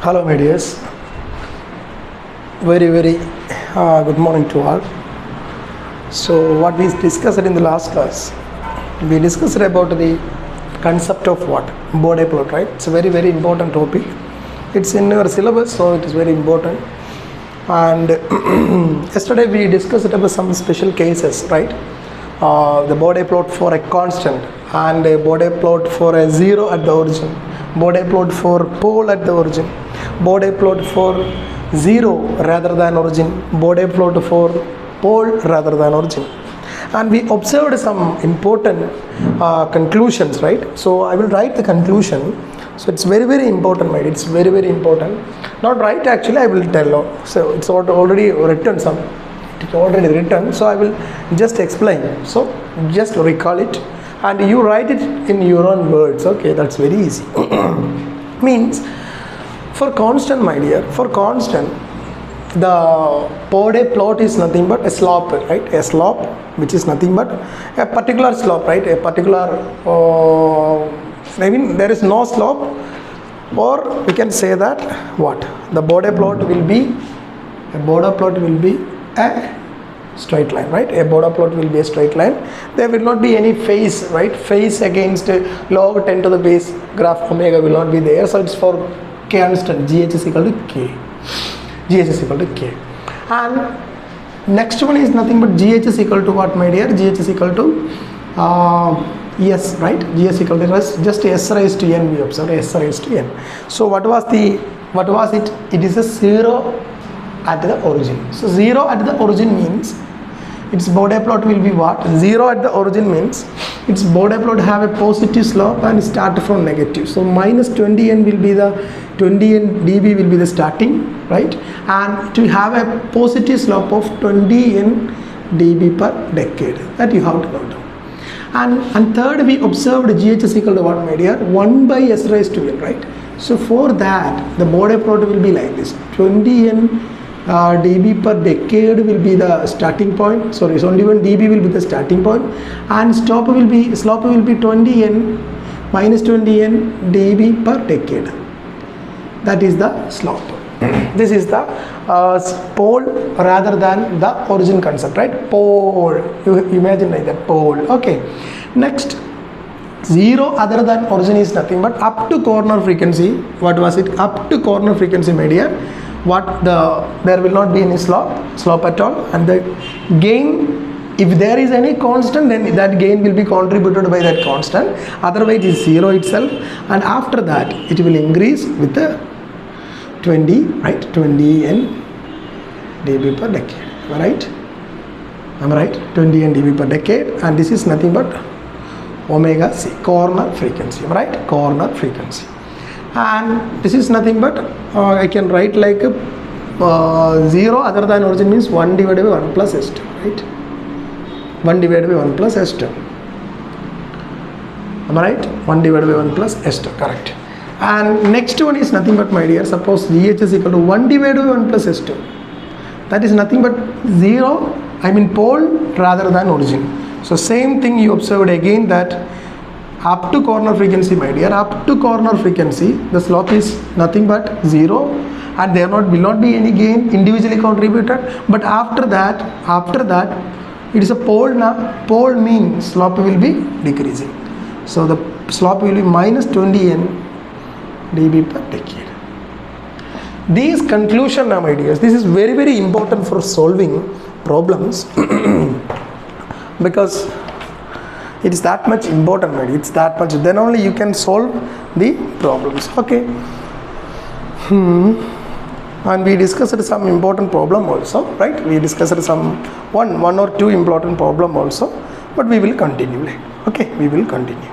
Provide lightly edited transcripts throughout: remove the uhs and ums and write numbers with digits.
Hello, my dears. Very good morning to all. So, what we discussed in the last class, we discussed about the concept of what? Bode plot, right? It's a very important topic. It's in your syllabus, so it is very important. And yesterday we discussed about some special cases, right? The Bode plot for a constant and a Bode plot for a zero at the origin, Bode plot for pole at the origin, Bode plot for zero rather than origin, Bode plot for pole rather than origin. And we observed some important conclusions, right? So I will write the conclusion. So it's very important, mate. It's very important. Not right, actually, I will tell. So it's already written. It's already written. So I will just explain. So just recall it, and you write it in your own words. Okay, that's very easy. Means for constant, my dear. For constant, the Bode plot is nothing but a slope, right? A slope which is nothing but a particular slope, right? A particular there is no slope, or we can say that what the Bode plot will be a straight line, right? A Bode plot will be a straight line. There will not be any phase, right? Phase against log 10 to the base graph omega will not be there. So it's for constant GH is equal to K. GH is equal to K. And next one is nothing but GH is equal to what, my dear? GH is equal to S, right? GH is equal to S, just S raised to N, we observe S raised to N. So what was it? It is a zero at the origin. So zero at the origin means its Bode plot will be what? Zero at the origin means its Bode plot have a positive slope and start from negative. So minus 20n will be the 20n dB will be the starting, right? And to have a positive slope of 20n dB per decade. That you have to note down. And third, we observed GH is equal to what, my dear? 1 by S raised to N, right? So for that, the Bode plot will be like this. 20n dB per decade will be the starting point. Sorry, it's only 1 dB will be the starting point, and slope will be 20n minus 20n dB per decade. That is the slope. This is the pole rather than the origin concept, right? Pole. You imagine like that, pole. Okay. Next, zero other than origin is nothing but up to corner frequency. What was it? Up to corner frequency, my dear. There will not be any slope at all, and the gain, if there is any constant, then that gain will be contributed by that constant. Otherwise, it is zero itself, and after that, it will increase with the 20, right? 20n dB per decade. Am I right? Am I right? 20n dB per decade, and this is nothing but omega c, corner frequency. Am I right? Corner frequency. And this is nothing but I can write like zero other than origin means 1 divided by 1 plus S2, right? 1 divided by 1 plus S2. Am I right? 1 divided by 1 plus S2, correct. And next one is nothing but, my dear, suppose GH is equal to 1 divided by 1 plus S2. That is nothing but zero, pole rather than origin. So same thing you observed again, that up to corner frequency, my dear, up to corner frequency, the slope is nothing but zero, and there will not be any gain individually contributed. But after that, it is a pole now. Pole means slope will be decreasing. So the slope will be minus 20n dB per decade. These conclusion now, my dears, this is very important for solving problems because it is that much important, my dear. It's that much. Then only you can solve the problems. Okay. And we discussed some important problem also, right? We discussed some one or two important problem also, but we will continue. Okay, we will continue.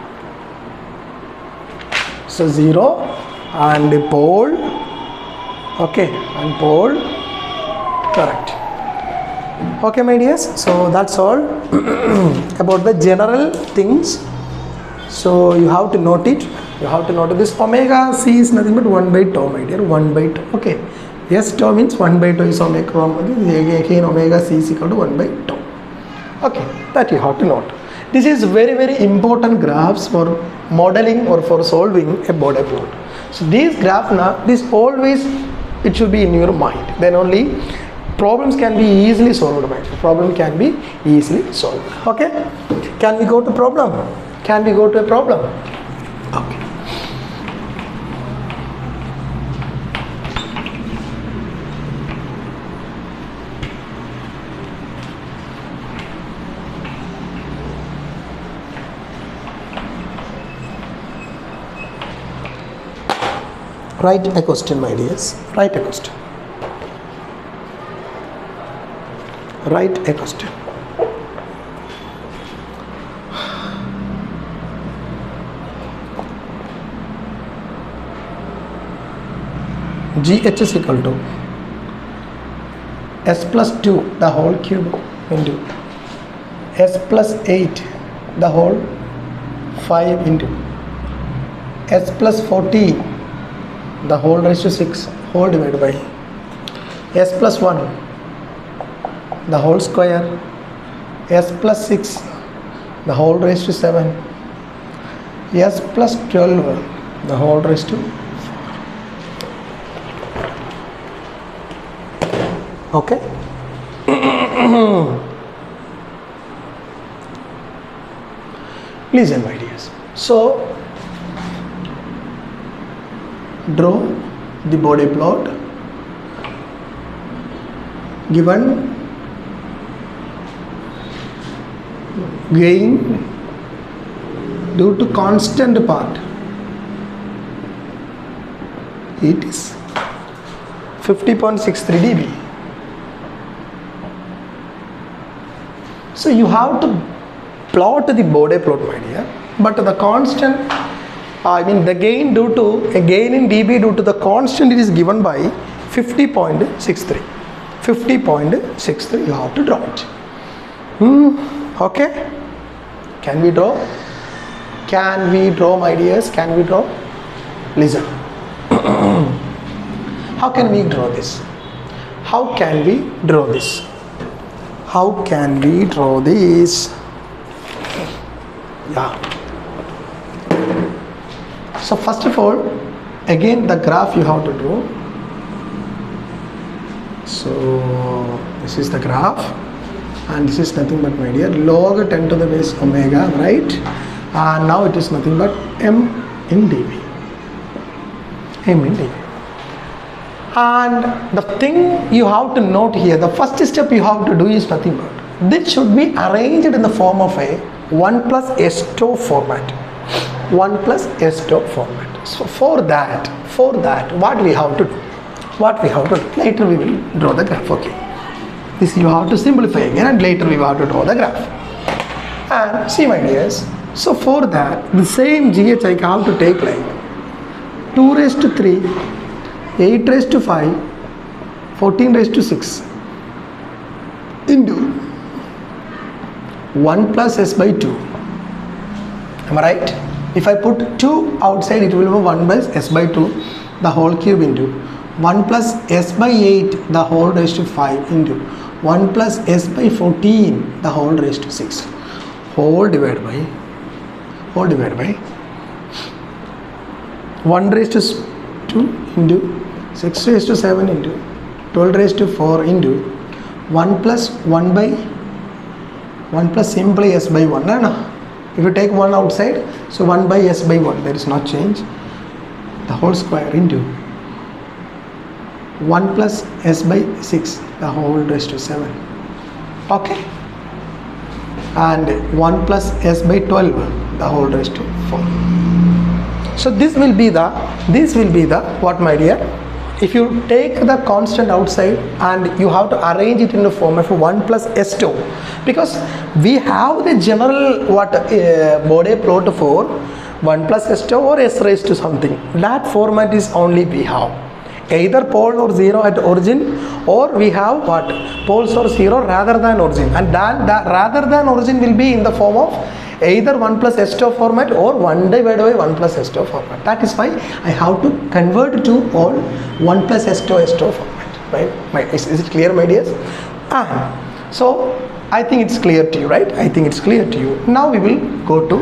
So zero and pole, okay, and pole, correct. Okay, my dears, so that's all about the general things. So you have to note it. You have to note this omega c is nothing but 1 by tau, my dear, 1 by tau. Okay, yes, tau means 1 by tau is omega. Again, omega c is equal to 1 by tau. Okay, that you have to note. This is very important graphs for modeling or for solving a Bode plot. So this graph now, this always it should be in your mind. Then only problems can be easily solved. Problem can be easily solved. Okay? Can we go to problem? Can we go to a problem? Okay. Write a question, my dears. Write a question. Write a question. GH is equal to S plus 2 the whole cube into S plus 8 the whole 5 into S plus 14 the whole raised to 6 whole divided by S plus 1 the whole square S plus 6 the whole raised to 7 S plus 12 the whole raised to 4. Okay. Listen, my dears. So draw the Bode plot given gain due to constant part, it is 50.63 dB. So you have to plot the Bode plot, my dear, but the constant, I mean the gain due to a gain in dB due to the constant, it is given by 50.63. 50.63 you have to draw it. Okay, can we draw? Can we draw, my dears? Can we draw? Listen. How can we draw this? How can we draw this? How can we draw this? Yeah. So first of all, again the graph you have to draw. So this is the graph, and this is nothing but, my dear, log 10 to the base omega, right? And now it is nothing but m in dB. M in dB. And the thing you have to note here, the first step you have to do is nothing but, this should be arranged in the form of a 1 plus S2 format. 1 plus S2 format. So for that, what we have to do? What we have to do? Later we will draw the graph. Okay. This you have to simplify again, and later we have to draw the graph. And see, my dears, so for that, the same GH I have to take like 2 raised to 3, 8 raised to 5, 14 raised to 6 into 1 plus S by 2. Am I right? If I put 2 outside, it will be 1 plus S by 2 the whole cube into 1 plus S by 8 the whole raised to 5 into 1 plus S by 14 the whole raised to 6 whole divided by 1 raised to 2 into 6 raised to 7 into 12 raised to 4 into 1 plus 1 by 1 plus simply S by 1. No. If you take 1 outside, so 1 by S by 1, there is no change, the whole square into 1 plus S by 6 the whole raised to 7. Okay. And 1 plus S by 12 the whole raised to 4. So this will be the what, my dear? If you take the constant outside and you have to arrange it in the form of 1 plus S2, because we have the general Bode plot for 1 plus S2 or S raised to something. That format is only we have. Either pole or 0 at origin, or we have what? Poles or 0 rather than origin, and that rather than origin will be in the form of either 1 plus S2 format or 1 divided by 1 plus S2 format. That is why I have to convert to all 1 plus S2 format, right? Is it clear, my dears? So I think it's clear to you, right? I think it's clear to you. Now we will go to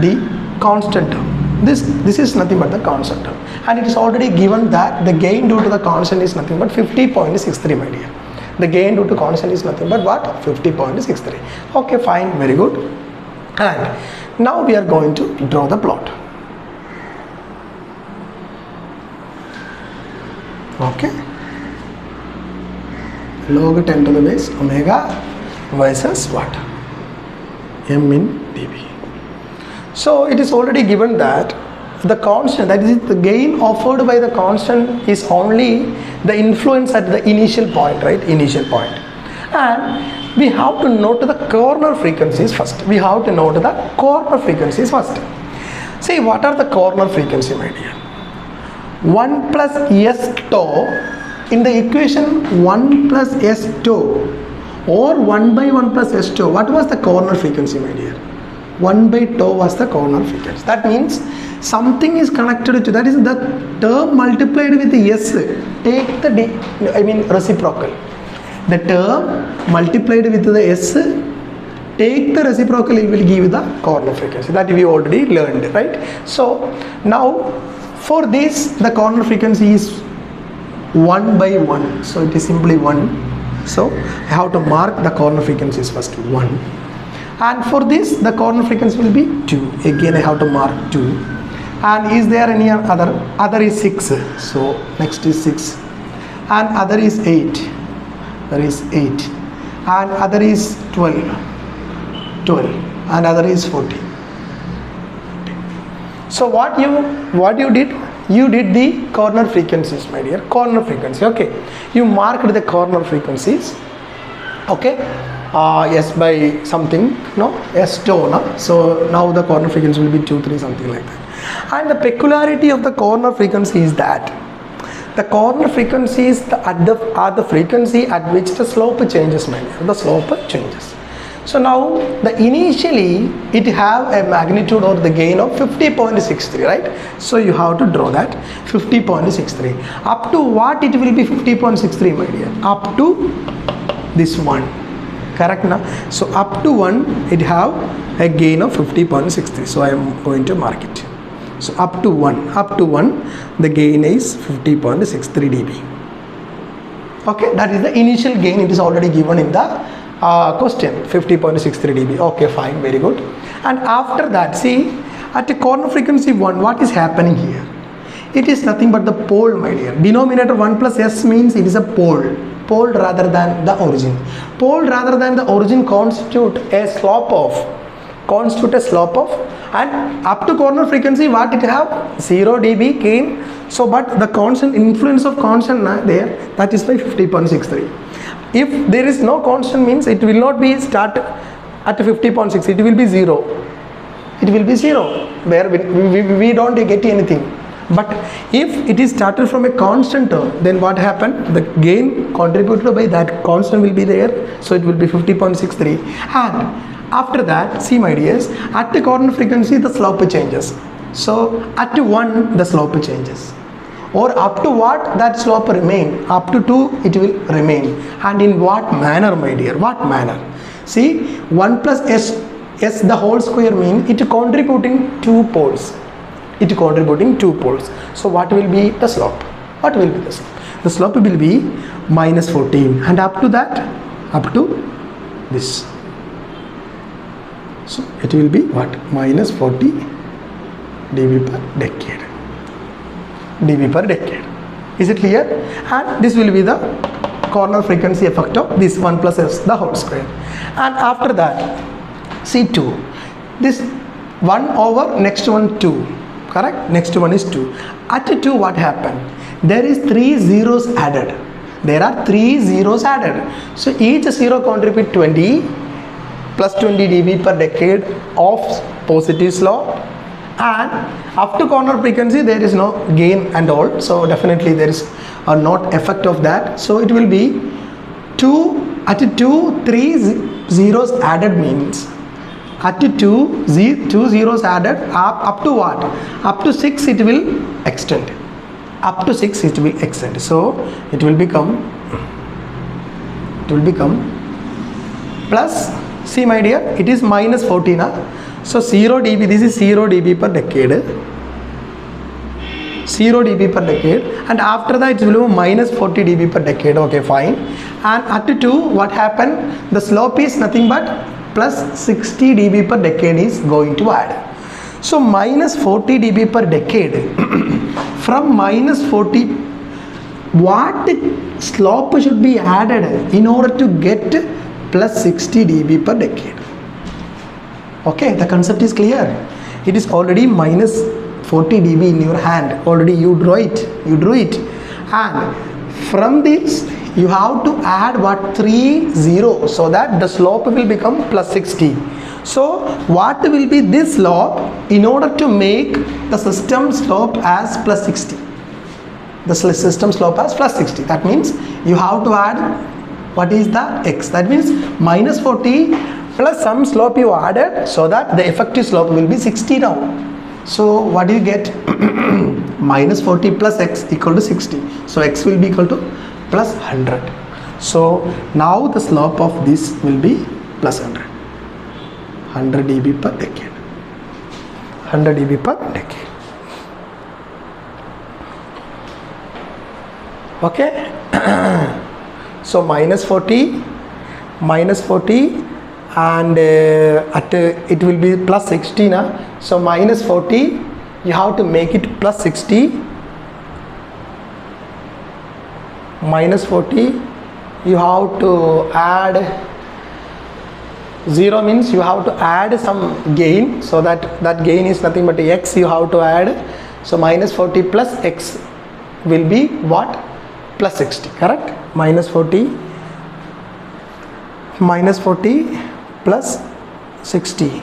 the constant term. This is nothing but the constant term. and it is already given that the gain due to the constant is nothing but 50.63, my dear. The gain due to constant is nothing but what? 50.63. Okay, fine, very good. And now we are going to draw the plot. Okay, log 10 to the base omega versus what? M in dB. So it is already given that the constant, that is the gain offered by the constant, is only the influence at the initial point, right? Initial point. And we have to note the corner frequencies first. We have to note the corner frequencies first. See, what are the corner frequency, my dear? 1 plus S tau, in the equation 1 plus S tau or 1 by 1 plus S tau, what was the corner frequency, my dear? 1 by tau was the corner frequency. That means something is connected to, that is the term multiplied with the S, take the reciprocal. The term multiplied with the S, take the reciprocal, it will give the corner frequency. That we already learned, right? So now for this, the corner frequency is 1 by 1. So it is simply 1. So I have to mark the corner frequencies first, 1. And for this, the corner frequency will be 2. Again, I have to mark 2. And is there any other? Other is 6. So next is 6. And other is 8. There is 8. And other is 12. 12. And other is 14. So what you did? You did the corner frequencies, my dear. Corner frequency. Okay. You marked the corner frequencies. Okay. S by something. No. S tau. No? So now the corner frequency will be 2, 3, something like that. And the peculiarity of the corner frequency is that the corner frequency is the frequency at which the slope changes, my dear. The slope changes. So now initially it have a magnitude or the gain of 50.63, right? So you have to draw that 50.63. Up to what it will be 50.63, my dear? Up to this one, correct now? So up to 1 it have a gain of 50.63. So I am going to mark it. So up to 1 the gain is 50.63 dB. Okay, that is the initial gain. It is already given in the question, 50.63 dB. Okay, fine, very good. And after that, see, at the corner frequency 1, what is happening here? It is nothing but the pole, my dear. Denominator 1 plus S means it is a pole rather than the origin. Pole rather than the origin constitute a slope of, and up to corner frequency what it have? 0 dB gain. So but the constant, influence of constant there, that is by 50.63. If there is no constant, means it will not be start at 50.6, it will be 0. It will be 0 where we don't get anything. But if it is started from a constant term, then what happened? The gain contributed by that constant will be there. So it will be 50.63. And after that, see my dears, at the corner frequency the slope changes. So at 1 the slope changes. Or up to what that slope remain? Up to 2 it will remain. And in what manner, my dear? What manner? See, 1 plus S the whole square means it contributing 2 poles. It contributing 2 poles. So what will be the slope? What will be the slope? The slope will be minus 14. And up to that, up to this. So it will be what? Minus 40 dB per decade. dB per decade. Is it clear? And this will be the corner frequency effect of this 1 plus S the whole square. And after that, see 2. This 1 over next one 2. Correct? Next one is 2. At 2 what happened? There is 3 zeros added. There are 3 zeros added. So each zero contribute 20 plus 20 dB per decade of positive slope. And up to corner frequency there is no gain and all, so definitely there is a not effect of that. So it will be 2 at 2 3 zeros added means at 2 zeros added up to what? Up to 6 it will extend. Up to 6 it will extend. So it will become plus, see my dear, it is minus 14. So 0 dB, this is 0 dB per decade. 0 dB per decade, and after that it will be minus 40 dB per decade. Okay, fine. And at 2, what happened? The slope is nothing but plus 60 dB per decade is going to add. So minus 40 dB per decade. From minus 40, what slope should be added in order to get plus 60 dB per decade? Okay, the concept is clear. It is already minus 40 dB in your hand. Already you drew it. And from this, you have to add what? 3 zeros, so that the slope will become plus 60. So what will be this slope in order to make the system slope as plus 60? The system slope as plus 60. That means you have to add what is the x. That means minus 40 plus some slope you added, so that the effective slope will be 60 now. So what do you get? Minus 40 plus x equal to 60. So x will be equal to plus 100. So now the slope of this will be plus 100. 100 dB per decade. 100 dB per decade. Okay. So minus 40, and it will be plus 60 now. So minus 40, you have to make it plus 60. Minus 40, you have to add 0, means you have to add some gain, so that gain is nothing but x you have to add. So minus 40 plus x will be what? Plus 60, correct? Minus 40 plus 60.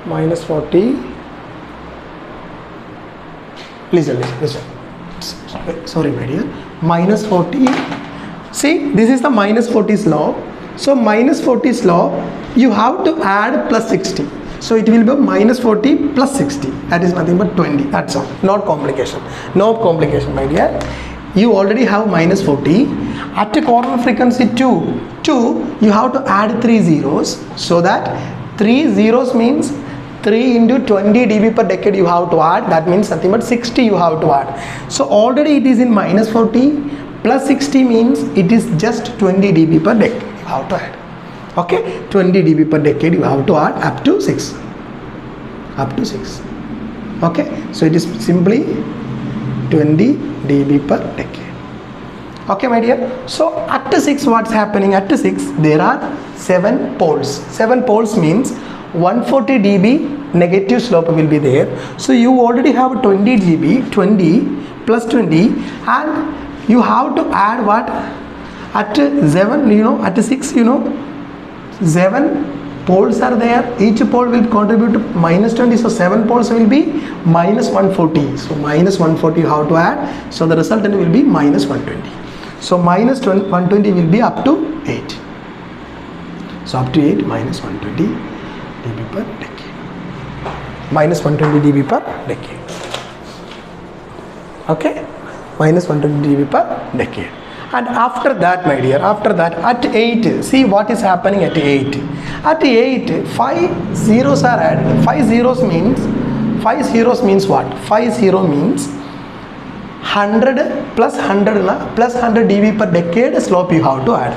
Minus 40. Listen. Sorry, my dear. Minus 40. See, this is the minus 40 slope. So minus 40 slope, you have to add plus 60. So it will be minus 40 plus 60. That is nothing but 20. That's all. Not complication. No complication, my dear. You already have minus 40. At a corner frequency 2, you have to add 3 zeros. So that 3 zeros means 3 into 20 dB per decade you have to add. That means nothing but 60 you have to add. So already it is in minus 40. Plus 60 means it is just 20 dB per decade you have to add. Okay, 20 dB per decade you have to add up to 6. Okay, so it is simply 20 dB per decade. Okay, my dear. So at 6, what's happening? At 6, there are 7 poles. 7 poles means 140 dB negative slope will be there. So you already have 20 dB, 20 plus 20, and you have to add what? At 7, at 6, 7 poles are there. Each pole will contribute to minus 20. So 7 poles will be minus 140. So minus 140 you have to add. So the resultant will be minus 120. So minus 120 will be up to 8. So up to 8 minus 120 dB per decade. Minus 120 dB per decade. Okay. Minus 120 dB per decade. And after that, my dear, at 8, see what is happening at 8. At 8, 5 zeros are added. 5 zeros means what? 5 0 means 100 plus 100 plus 100 dB per decade slope you have to add.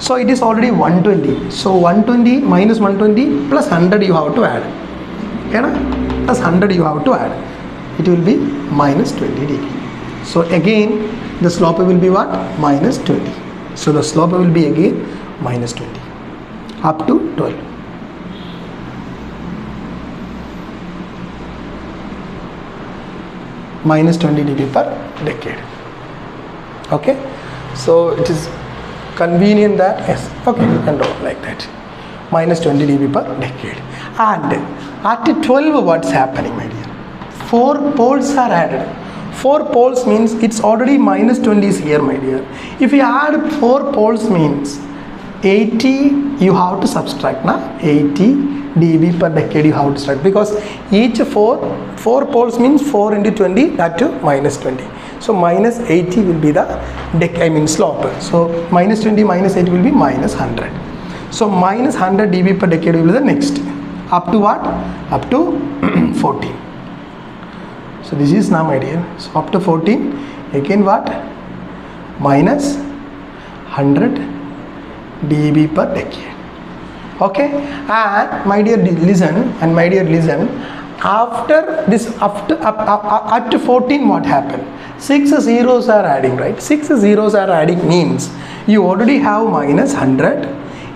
So it is already 120. So 120 minus 120 plus 100 you have to add. Okay, na? Plus 100 you have to add. It will be minus 20 dB. So again the slope will be what? Minus 20. So the slope will be again minus 20 up to 12. Minus 20 dB per decade. Okay. So it is convenient that, yes, okay, you can draw like that. Minus 20 dB per decade. And at 12, what's happening, my dear? 4 poles are added. 4 poles means it's already minus 20 is here, my dear. If you add 4 poles means 80 you have to subtract, na? 80 dB per decade you have to subtract, because each 4 poles means 4 into 20, that to minus 20. So minus 80 will be the slope. So minus 20 minus 80 will be minus 100. So minus 100 dB per decade will be the next. up to what? Up to 14. So this is now my dear. So up to 14, again what? Minus 100 dB per decade. Okay, and my dear listen, after this, up to 14, what happened? 6 zeros are adding, right? 6 zeros are adding means you already have minus 100.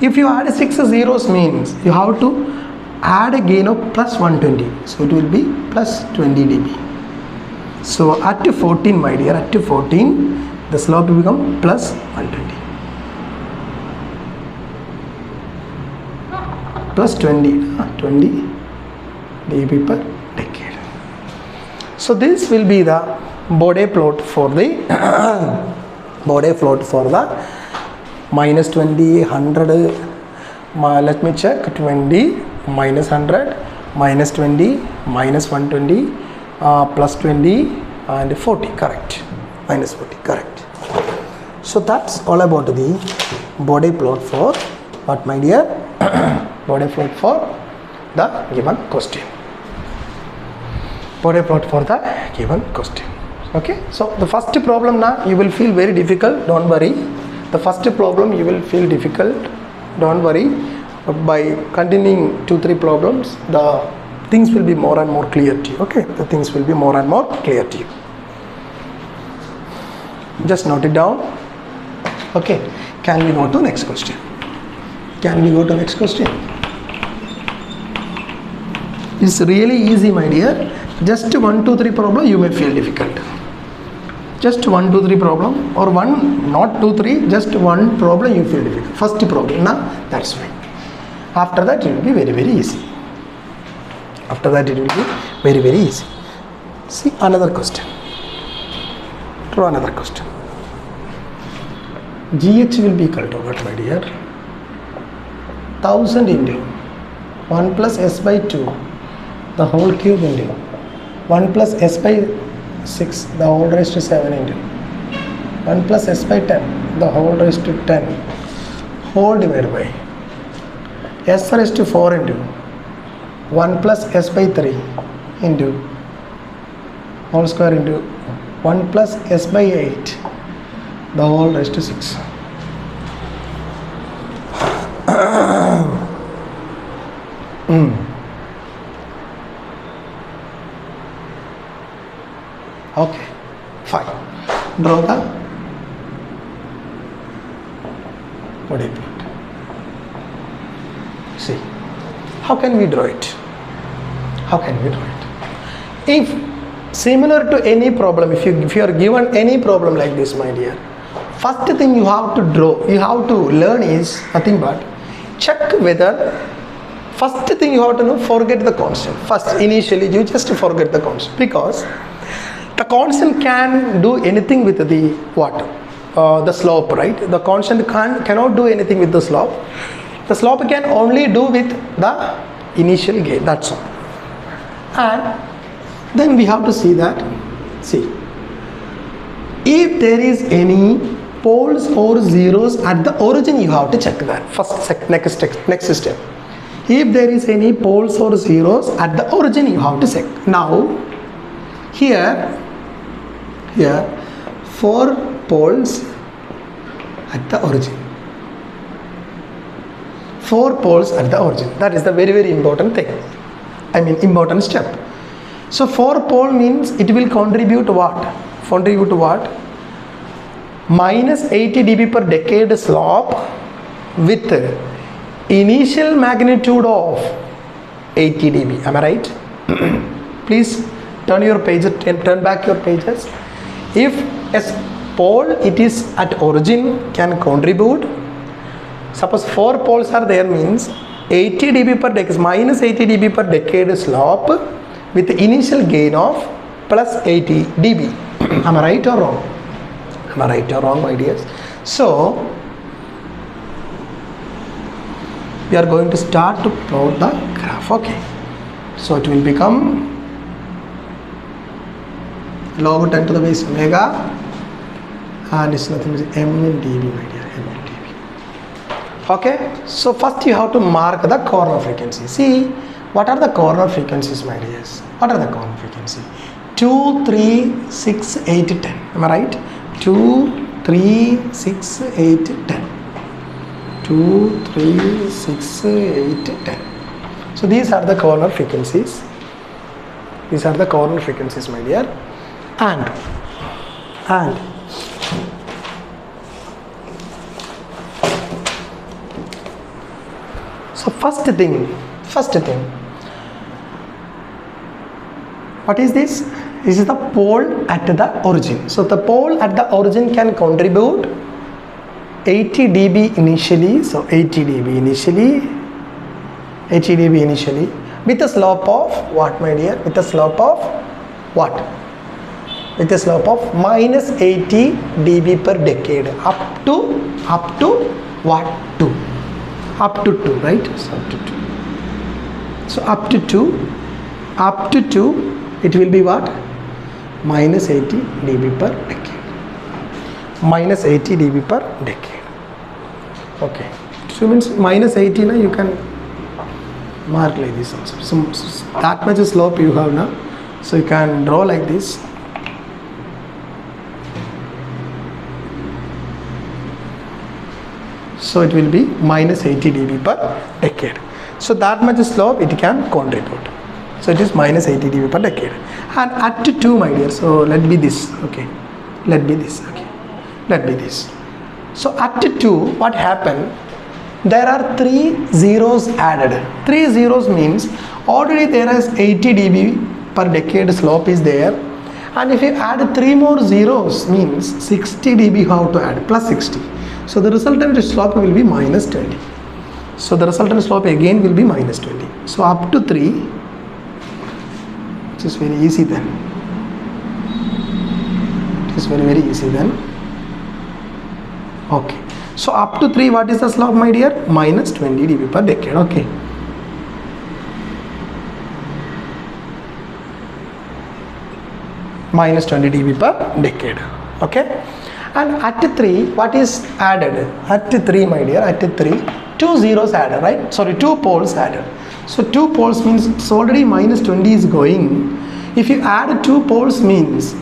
If you add 6 zeros means you have to add a gain of plus 120. So it will be plus 20 dB. So at 14, my dear, at 14, the slope will become plus 120. Plus 20 dB per decade. So this will be the Bode plot for the minus 20, 100, let me check, 20, minus 100, minus 20, minus 120, plus 20 and 40, correct, minus 40, correct. So that's all about the Bode plot for what, my dear? Bode plot for the given question. Bode plot for the given question. Okay, so the first problem now you will feel very difficult, don't worry. The first problem you will feel difficult, don't worry. By continuing 2-3 problems, the things will be more and more clear to you. Okay, the things will be more and more clear to you. Just note it down. Okay, can we go to next question? Can we go to next question? It's really easy, my dear. Just 1, 2, 3 problem you may feel difficult. Just 1, 2, 3 problem, or one, not 2, 3, just one problem you feel difficult. First problem, now that's fine. After that it will be very, very easy. After that it will be very, very easy. See another question. Draw another question. GH will be equal to what, my dear? 1000 into 1 plus s by 2, the whole cube into 1 plus s by 6, the whole raised to 7 into 1 plus s by 10, the whole raised to 10, whole divided by s raised to 4 into 1 plus s by 3 into whole square into 1 plus s by 8, the whole raised to 6. Okay, fine. Draw the Bode plot. See, how can we draw it? How can we draw it? If similar to any problem, if you are given any problem like this, my dear, first thing you have to draw, you have to learn is nothing but check whether. First thing you have to know, forget the constant. First, initially you just forget the constant, because the constant can do anything with the what? The slope, right? The constant cannot do anything with the slope. The slope can only do with the initial gain, that's all. And then we have to see that, see, if there is any poles or zeros at the origin, you have to check that. First, next step. If there is any poles or zeros at the origin, you have to check. Now, here 4 poles at the origin. 4 poles at the origin. That is the very, very important thing. I mean, important step. So 4 pole means it will contribute what? Minus 80 dB per decade slope with initial magnitude of 80 dB. Am I right? Please turn back your pages. If a pole it is at origin can contribute, suppose 4 poles are there, means 80 dB per decade, minus 80 dB per decade slope with initial gain of plus 80 dB. Am I right or wrong? Am I right or wrong, my dears? So we are going to start to plot the graph. Okay, so it will become log 10 to the base omega, and it's nothing but m in dB, my dear, m in dB. Okay, so first you have to mark the corner frequency. See, What are the corner frequencies, my dears? What are the corner frequencies? 2, 3, 6, 8, 10. Am I right? 2, 3, 6, 8, 10. 2, 3, 6, 8, 10. So these are the corner frequencies. These are the corner frequencies, my dear. And so first thing, what is this? This is the pole at the origin. So the pole at the origin can contribute 80 dB initially. So 80 dB initially with a slope of what, my dear? With a slope of what? With a slope of minus 80 dB per decade up to what? 2. Up to 2, right? So up to 2. So up to 2 it will be what? Minus 80 dB per decade. Minus 80 dB per decade. Okay. So means minus 80 now you can mark like this also. So that much slope you have now. So you can draw like this. So it will be minus 80 dB per decade. So that much slope it can contribute. So it is minus 80 dB per decade. And at 2, my dear, so let be this, okay. Let be this, okay. Let be this. So at 2, what happened? There are 3 zeros added. 3 zeros means already there is 80 dB per decade slope is there. And if you add 3 more zeros means 60 dB you have to add, plus 60. So the resultant slope will be minus 20. So the resultant slope again will be minus 20. So up to 3, which is very easy then. It is very easy then. Okay. So up to 3, what is the slope, my dear? Minus 20 dB per decade. Okay. Minus 20 dB per decade. Okay. And at 3, what is added? At 3, my dear, at 3, 2 zeros added, right? Sorry, 2 poles added. So 2 poles means it's already minus 20 is going. If you add 2 poles means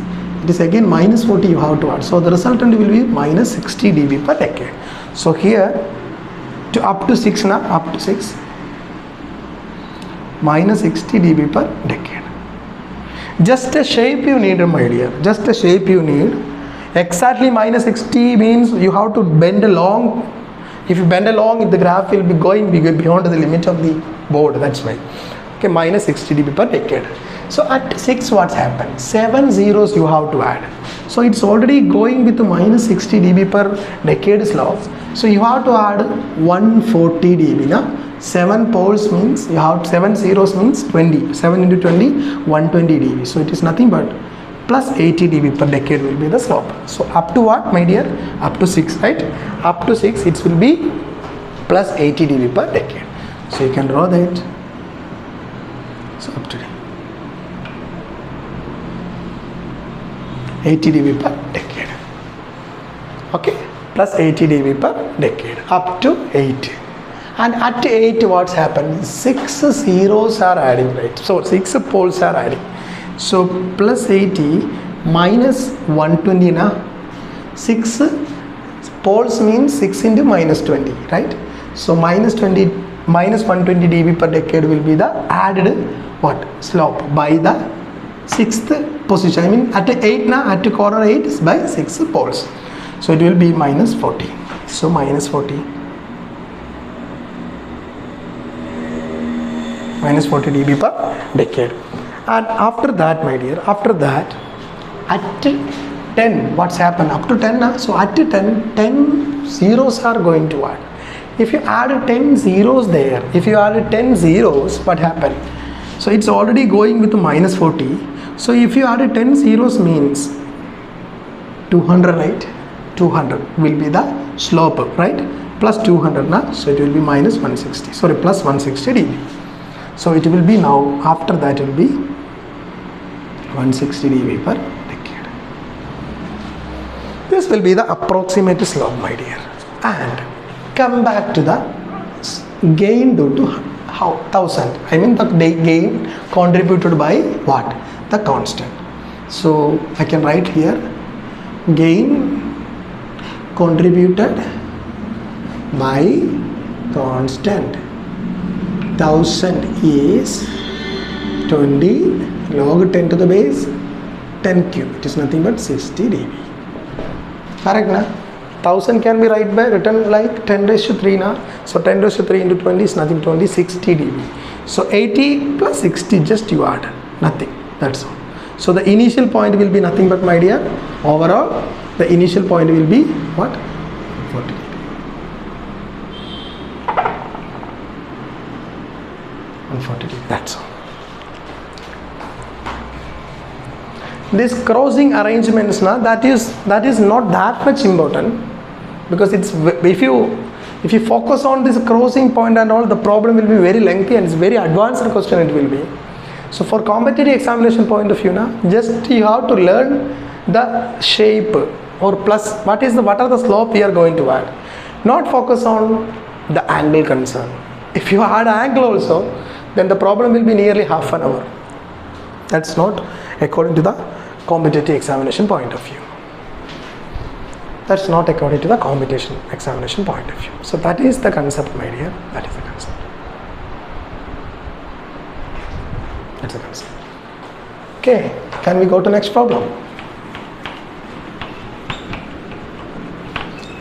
it is again minus 40 you have to add. So the resultant will be minus 60 dB per decade. So here to up to 6 now, up to 6, minus 60 dB per decade. Just a shape you need, my dear. Just a shape you need. Exactly minus 60 means you have to bend along. If you bend along, the graph will be going beyond the limit of the board. That's why. Okay, minus 60 dB per decade. So at 6, what's happened? 7 zeros you have to add. So it's already going with minus 60 dB per decade slope. So you have to add 140 dB. Now 7 poles means you have 7 zeros means 20. 7 into 20, 120 dB. So it is nothing but plus 80 dB per decade will be the slope. So up to what, my dear? Up to 6, right? Up to 6 it will be plus 80 dB per decade. So you can draw that. So up to 80 dB per decade. Okay, plus 80 dB per decade up to 8. And at 8, what's happened? 6 zeros are adding, right? So 6 poles are adding. So plus 80 minus 120 na. 6 poles means 6 into minus 20, right? So minus 120 dB per decade will be the added what? Slope by the 6th position. I mean at 8 na, at corner 8 is by 6 poles. So it will be minus 40. So minus 40. Minus 40 dB per decade. And after that, my dear, after that, at 10, what's happened? Up to 10 now. So at 10 zeros are going to add. If you add 10 zeros there, if you add 10 zeros, what happened? So it's already going with minus 40. So if you add 10 zeros means 200, right? 200 will be the slope, right? Plus 200 now. So it will be minus 160. Sorry, plus 160 dB. So it will be now, after that it will be 160 dB per decade. This will be the approximate slope, my dear. And come back to the gain due to how 1000, I mean the gain contributed by what? The constant. So I can write here gain contributed by constant. 1000 is 20 log 10 to the base 10 cube. It is nothing but 60 dB. Correct na? 1000 can be written like 10 raised to 3 na. So 10 raised to 3 into 20 is nothing, 20, 60 dB. So 80 plus 60, just you add, nothing, that's all. So the initial point will be nothing but, my dear, overall the initial point will be what? 40 dB. That's all. This crossing arrangements na, that is not that much important, because it's, if you focus on this crossing point and all, the problem will be very lengthy and it's very advanced question it will be. So for competitive examination point of view na, just you have to learn the shape or plus what are the slope we are going to add, not focus on the angle concern. If you add angle also, then the problem will be nearly half an hour. That's not according to the competitive examination point of view. That's not according to the competition examination point of view. So that is the concept, my dear. That is the concept. That's the concept. Okay, can we go to next problem?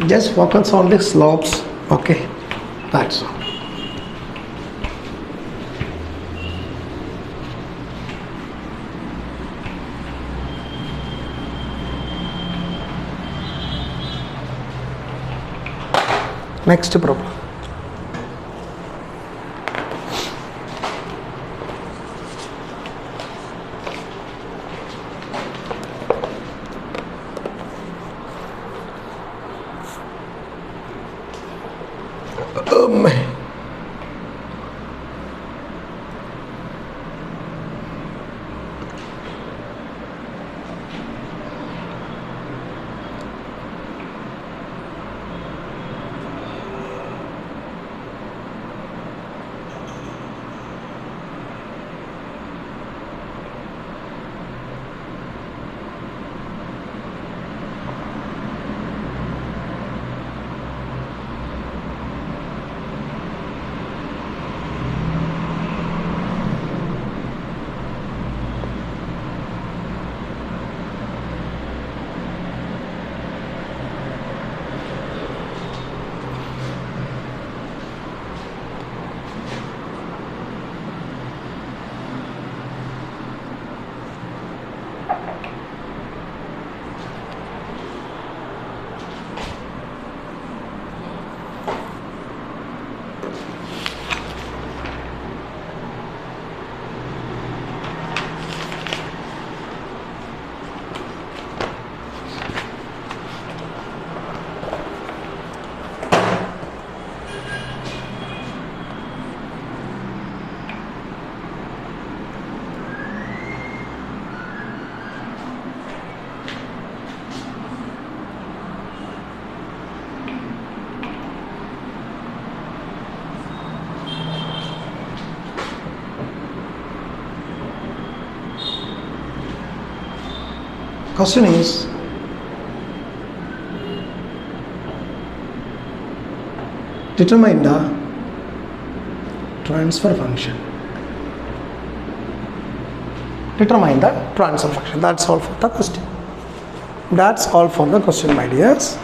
Just focus on the slopes. Okay, that's all. Next problem. Question is, determine the transfer function. Determine the transfer function. That's all for the question. That's all for the question, my dears.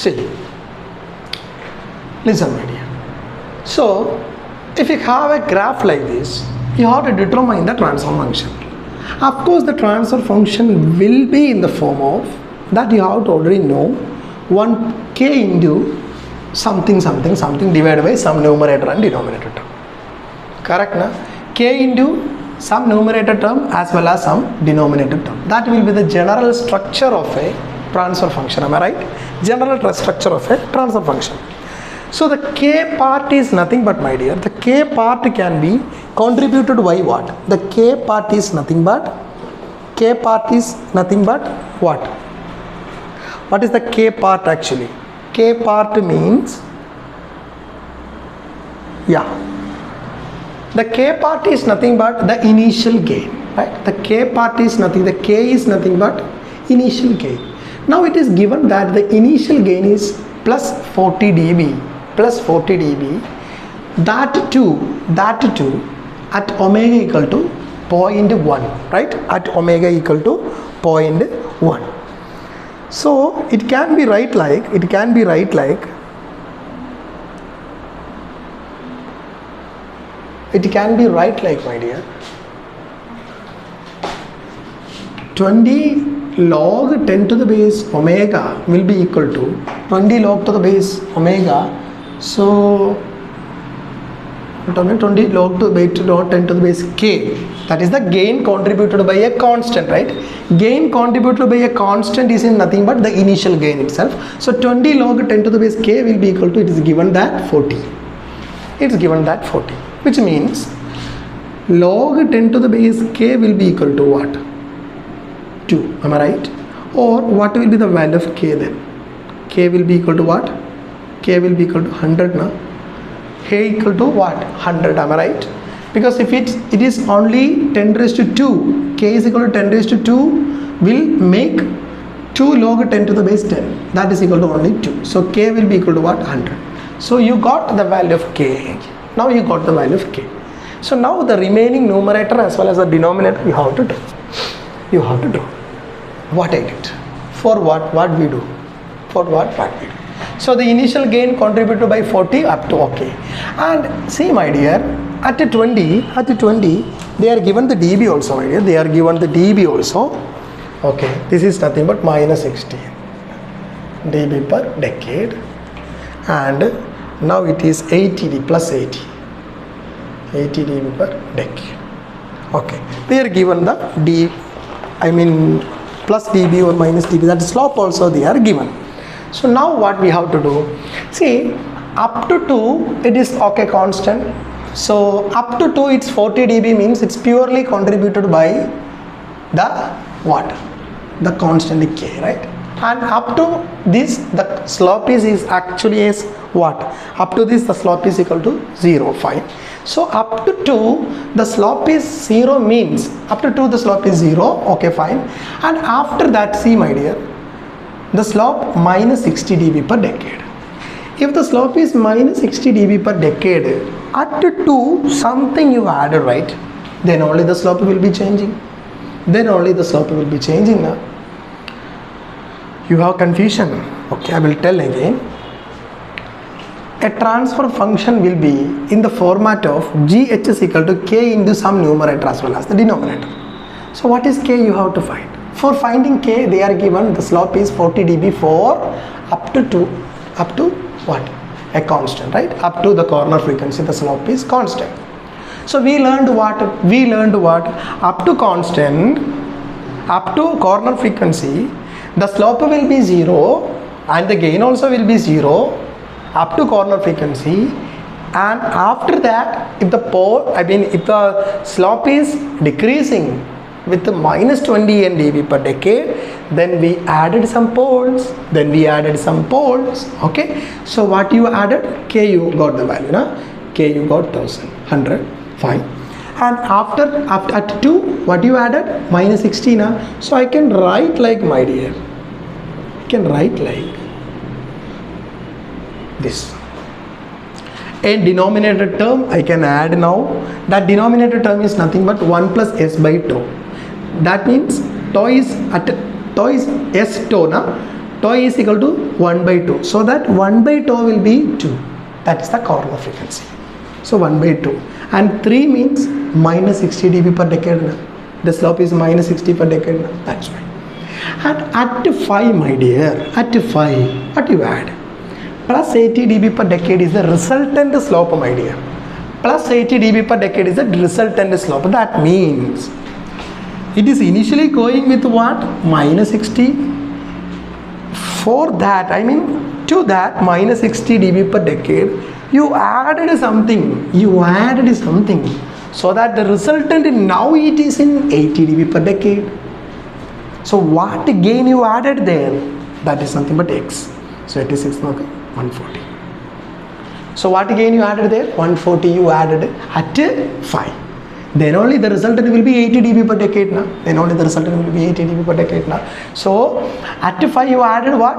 See, listen, my dear. So, if you have a graph like this, you have to determine the transfer function. Of course, the transfer function will be in the form of that you have to already know 1k into something something something divided by some numerator and denominator term. Correct, na? k into some numerator term as well as some denominator term. That will be the general structure of a transfer function. Am I right? General structure of a transfer function. So the k part is nothing but, my dear, the k part can be contributed by what? The k part is nothing but what? What is the k part actually? K part means, yeah, the k part is nothing but the initial gain, right? The k part is nothing, the k is nothing but initial gain. Now it is given that the initial gain is plus 40 dB, that too at omega equal to 0.1, right? At omega equal to 0.1. So it can be right like, my dear, 20 log 10 to the base omega will be equal to 20 log to the base omega. So 20 log to the base 10 to the base k, that is the gain contributed by a constant, right? Gain contributed by a constant is in nothing but the initial gain itself. So 20 log 10 to the base k will be equal to, it is given that 40. It's given that 40, which means log 10 to the base k will be equal to what? 2. Am I right? Or what will be the value of k then? K will be equal to what? K will be equal to 100 now. K equal to what? 100. Am I right? Because if it is only 10 raised to 2, k is equal to 10 raised to 2 will make 2 log 10 to the base 10. That is equal to only 2. So k will be equal to what? 100. So you got the value of k. Now you got the value of k. So now the remaining numerator as well as the denominator you have to do. What I did. For what we do. So the initial gain contributed by 40 up to okay. And see, my dear, at 20 they are given the dB also, my dear. Okay, this is nothing but minus 16 dB per decade, and now it is 80 plus 80 dB per decade. Okay, they are given the plus dB or minus dB, that slope also they are given. So now what we have to do, see, up to 2 it is okay constant. So up to 2 it's 40 dB means it's purely contributed by the what? The constant k, right? And up to this the slope is actually is what? Up to this the slope is equal to 0, fine. So up to 2 the slope is 0 means up to 2 the slope is 0, okay, fine. And after that, see, my dear, the slope minus 60 dB per decade. If the slope is minus 60 dB per decade, at 2 something you added, right? Then only the slope will be changing. Now you have confusion. Okay, I will tell again. A transfer function will be in the format of GH is equal to k into some numerator as well as the denominator. So what is k you have to find? For finding k, they are given the slope is 40 dB for up to what? A constant, right? Up to the corner frequency the slope is constant. So we learned what? Up to constant, up to corner frequency the slope will be 0 and the gain also will be 0 up to corner frequency. And after that, if the slope is decreasing with the minus 20 dB per decade, then we added some poles. Okay, so what you added? K you got the value, na? K you got 100, fine. And after at 2 what you added? Minus 16, na? So I can write like, my dear, this. A denominator term I can add now. That denominator term is nothing but 1 plus s by tau. That means tau is s tau, na? Tau is equal to 1 by 2. So that 1 by tau will be 2. That is the corner frequency. So 1 by 2. And 3 means minus 60 dB per decade, na? The slope is minus 60 per decade, na? That's right. And at 5, my dear, at 5, what you add? Plus 80 dB per decade is the resultant slope, my dear. plus 80 dB per decade is the resultant slope. That means it is initially going with what? Minus 60. For that, I mean to that minus 60 dB per decade, you added something. So that the resultant now it is in 80 dB per decade. So what gain you added there? That is nothing but x. So 86, okay, 140. So what gain you added there? 140 you added at 5. Then only the resultant will be 80 dB per decade now. So at 5 you added what?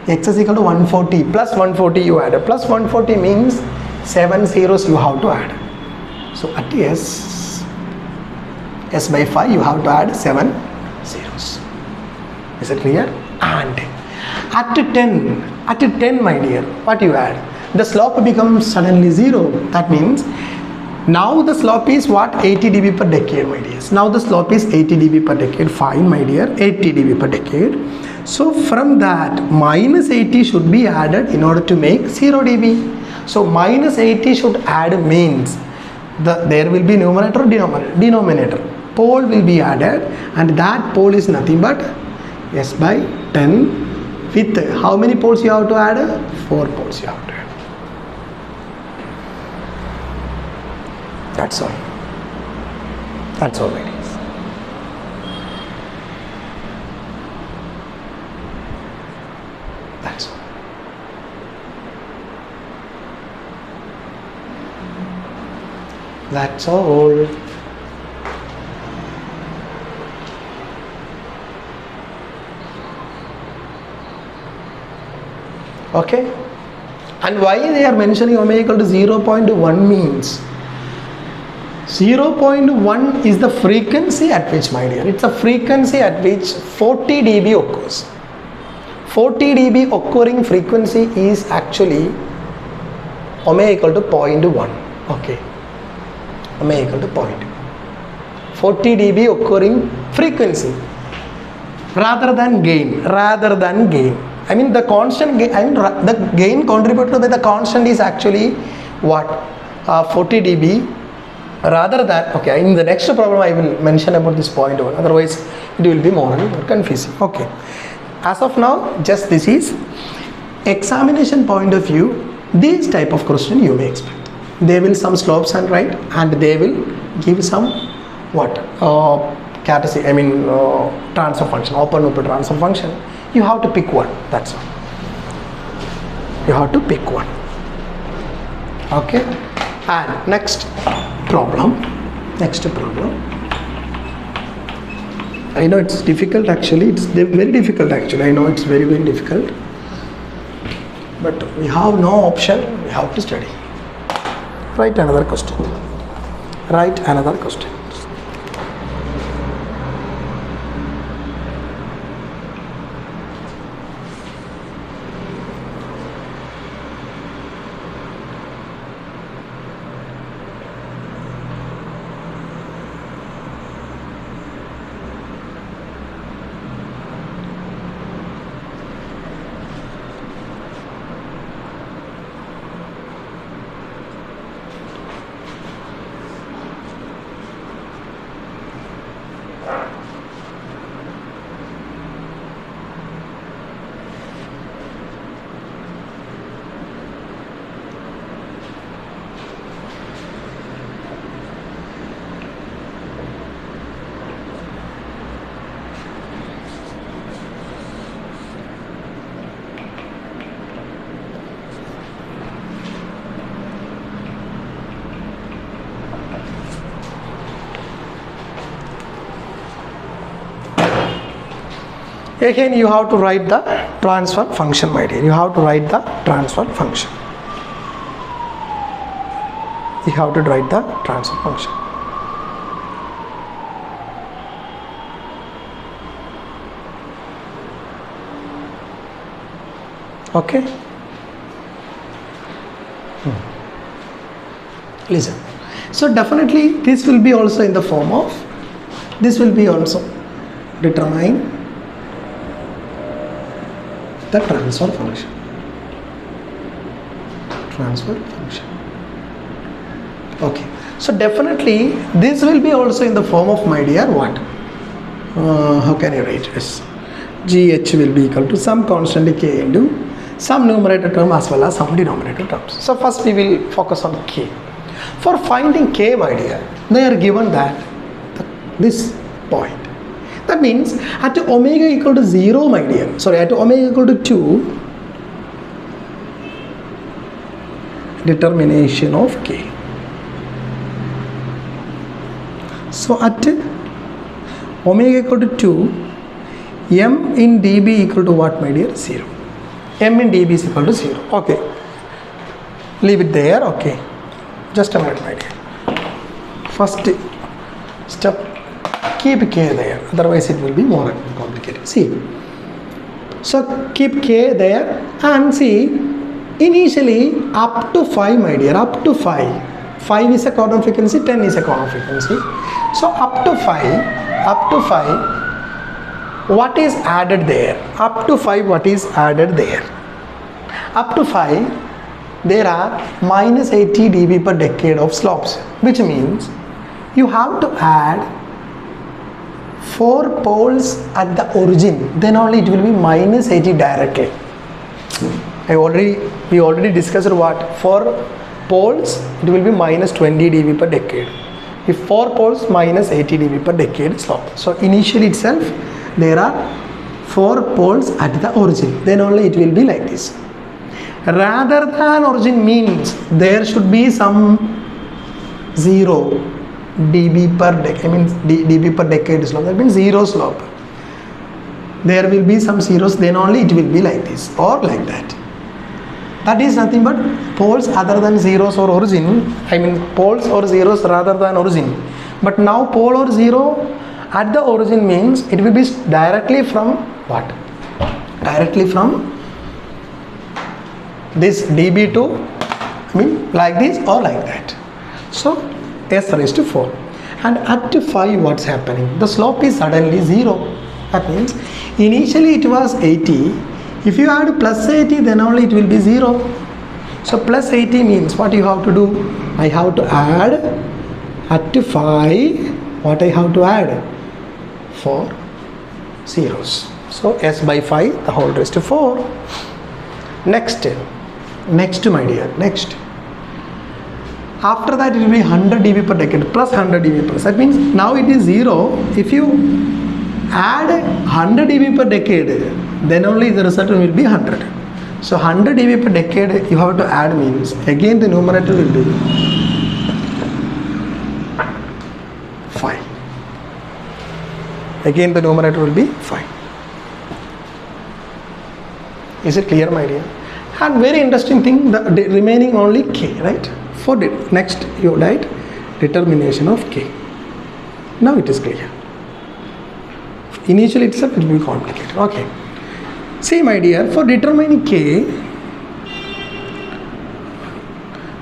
X is equal to 140 plus 140 you added. Plus 140 means 7 zeros you have to add. So at S by 5 you have to add 7 zeros. Is it clear? And at 10 my dear, what you add? The slope becomes suddenly 0. That means now the slope is what? 80 dB per decade, my dears. Now the slope is 80 dB per decade. Fine, my dear, 80 dB per decade. So from that, minus 80 should be added in order to make 0 dB. So minus 80 should add means there will be numerator or denominator. Pole will be added, and that pole is nothing but S by 10 with how many poles you have to add? 4 poles you have to add. That's all. That's all it is. That's all. That's all. Okay. And why they are mentioning omega equal to 0.1 means 0.1 is the frequency at which, my dear, it's a frequency at which 40 dB occurs. 40 dB occurring frequency is actually omega equal to 0.1. Okay, omega equal to 0.1. 40 dB occurring frequency rather than gain. I mean the constant gain, the gain contributed by the constant is actually what? 40 dB rather than, okay, in the next problem I will mention about this 0.1, otherwise it will be more and more confusing. Okay, as of now, just this is examination point of view. This type of question you may expect. They will some slopes and right, and they will give some what? Characteristic, I mean transfer function, open loop transfer function. You have to pick one, that's all. You have to pick one. Okay, and next problem. I know it's difficult actually, it's very difficult actually. I know it's very difficult, but we have no option, we have to study. Write another question. Again, you have to write the transfer function, my dear. You have to write the transfer function. Okay. Listen. So definitely this will be also in the form of, this will be also determine the transfer function. Okay, so definitely this will be also in the form of, my dear, what? How can you write this? GH will be equal to some constant k into some numerator term as well as some denominator terms. So first we will focus on k. For finding k, my dear, they are given that this point. That means at omega equal to 0, my dear, sorry, at omega equal to 2, determination of k. So at omega equal to 2, m in dB equal to what, my dear? 0. M in dB is equal to 0. Okay, leave it there. Okay, just a minute, my dear. First step, keep k there, otherwise it will be more complicated. See, so keep k there and see, initially up to 5, my dear, up to 5. 5 is a quantum frequency, 10 is a quantum frequency. So up to 5, what is added there? Up to 5, what is added there? Up to 5, there are minus 80 dB per decade of slopes, which means you have to add 4 poles at the origin, then only it will be minus 80 directly. We already discussed what? 4 poles, it will be minus 20 dB per decade. If 4 poles, minus 80 dB per decade slope. So initially itself there are 4 poles at the origin, then only it will be like this. Rather than origin means there should be some 0 dB per decade, dB per decade slope, that means 0 slope. There will be some zeros, then only it will be like this or like that. That is nothing but poles other than zeros or origin, poles or zeros rather than origin. But now pole or zero at the origin means it will be directly from what? Directly from this dB to, like this or like that. So s raised to 4. And at 5, what's happening? The slope is suddenly 0. That means initially it was 80. If you add plus 80, then only it will be 0. So plus 80 means what you have to do? I have to add at 5, what I have to add? 4 zeros. So s by 5, the whole raised to 4. Next, my dear, next. After that it will be 100 dB per decade plus 100 dB plus. That means now it is 0. If you add 100 dB per decade, then only the result will be 100. So 100 dB per decade you have to add means again the numerator will be 5. Again the numerator will be 5. Is it clear, my dear? And very interesting thing, the remaining only k, right? For next you write determination of k. Now it is clear. Initially itself it will be complicated. Okay. See, my dear, for determining k,